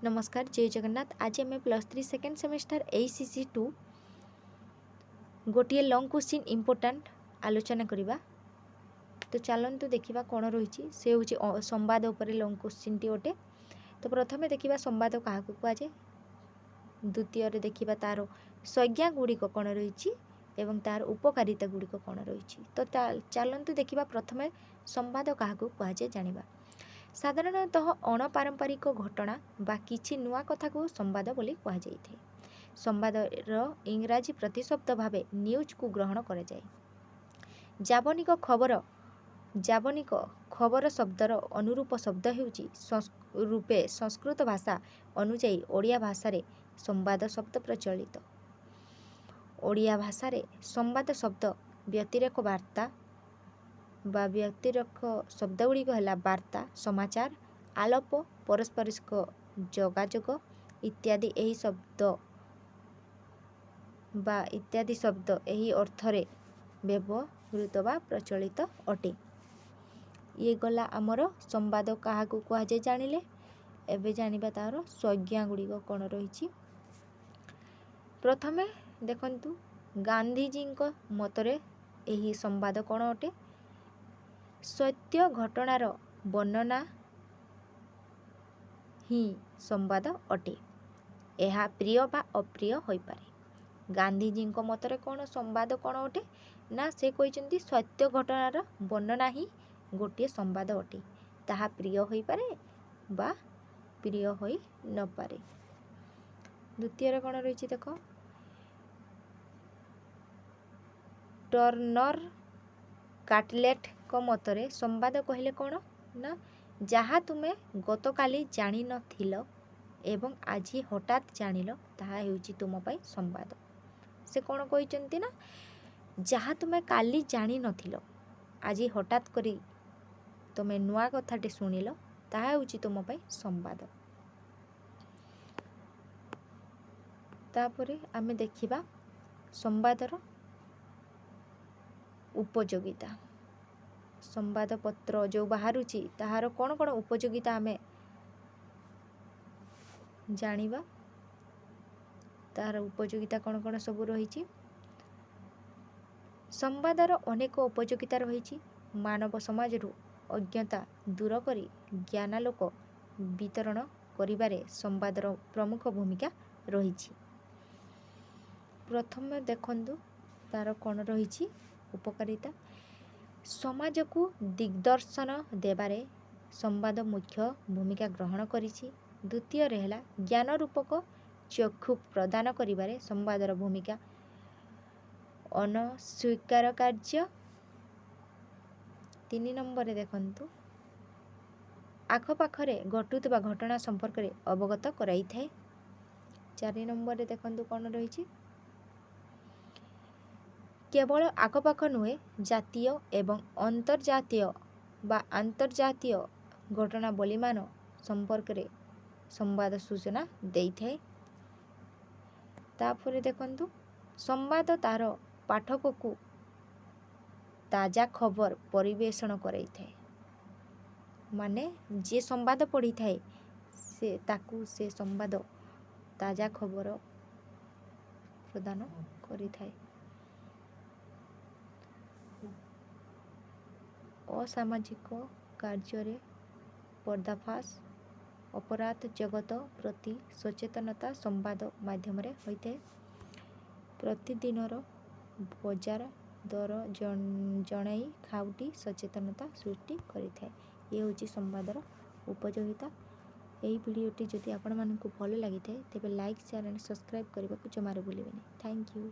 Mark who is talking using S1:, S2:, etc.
S1: नमस्कार, जय जगन्नाथ। आज आम +3 सेकेंड सेमेस्टर ACC 2 गोटे लंग क्वेश्चन इम्पोर्टाट आलोचना करवा। तो चलतु देखा कौन रही से हूँ संवाद उपर लंग क्वेश्चन टी गोटे। तो प्रथम देखा संवाद क्या कहुए, द्वितीय देखा तार संज्ञा गुड़िक कौन रही एवं तार उपकारिता गुड़िक कौन रही। तो चलतु देखा प्रथम संवाद क्या कहुए जाना। साधारणतः अणपारंपरिक घटना बा किछि नुआ कथा को संवाद बोली कहा जाइए। संवादर इंग्राजी प्रतिशब्द भाव न्यूज को ग्रहण करा जाए। जावनिक खबर शब्दर अनुरूप शब्द हेउची रूपे संस्कृत भाषा अनुजाई ओडिया भाषा रे संवाद शब्द प्रचलित। ओडिया भाषा रे संवाद शब्द व्यतिरेक वार्ता बा व्यतिरेक शब्द गुड़िक है वार्ता, समाचार, आलाप, परस्परिक जोगाजोग इत्यादि यही शब्द बा इत्यादि शब्द यही अर्थरे व्यवहृत बा प्रचलित अटे। ये गला आमर संवाद क्या कहुए जानिले। एबे जानिबा तार संज्ञा गुड़िक कौन रही। प्रथमे देखंतु गांधीजी मतरे यही संवाद कौन अटे। सत्य घटनार वर्णना ही संवाद अटे। यह प्रिय बा अप्रिय हो पारे। गांधीजी मतरे कौन संवाद कौन अटे ना से कहते सत्य घटनार वर्णना ही गोटे संवाद अटे। ताहा प्रिय हो पारे बा प्रिय हो न पारे। द्वितीय कौन रही देख, टर्नर काटलेट को मतरे संवाद कहले कौन ना जहाँ तुमे गतकाली जानी नथिलो एवं आज हठात जानिलो ताहा हेउची तुम पाई संवाद। से कौन कहते ना जहाँ तुमे काली जानी नथिलो आज हठात करी तुमे नुआ कथाटे शुणिल ताहा हेउची तुम पाई संवाद। तापरे आमे देखिबा संवादर उपयोगिता। संवादपत्र जो बाहरुची ताहार कौन कौन उपयोगिता आमे जानिबा। ताहार उपयोगिता कौन कौन सब रही। संवादर अनेक उपयोगिता रही। मानव समाज अज्ञता दूर करी ज्ञानालोक वितरण करिबारे संवादर प्रमुख भूमिका रही। प्रथम देखंतु तार कौन रही उपकारिता। समाज को दिग्दर्शन देबारे संवाद मुख्य भूमिका ग्रहण करिछि। द्वितीय रहेला ज्ञान रूपक चक्षु प्रदान करिबारे संवादर भूमिका अनस्वीकार कार्य। 3 नंबर देखंतु आखपाखरे घटुवा घटना संपर्क में अवगत कराई थाए। 4 नंबर देखंतु कौन रही केवल आखपाख नुहे जातीय एवं अंतर्जातीय बा आंतर्जातीय घटनावली मान संपर्क में संवाद सूचना देई थाए। तापर देखंतु संवाद तार पाठक को ताजा खबर परिवेषण कराई थाए। माने जे संवाद पढ़ी थाए से ताकू से संवाद ताजा खबर प्रदान करी थाए। असामाजिक कार्य पर्दाफाश अपराध जगत प्रति सचेतनता संवाद माध्यम होता है। प्रतिदिनर बजार दर जणाई खाउटी सचेतनता सृष्टि करिथाए। ये हूँ संवादर उपयोगिता। यही वीडियोटी जदि आपण मानकु भल लगी थाए तेबे लाइक शेयर एंड सब्सक्राइब करने को जमार भूलिबेनी। Thank you.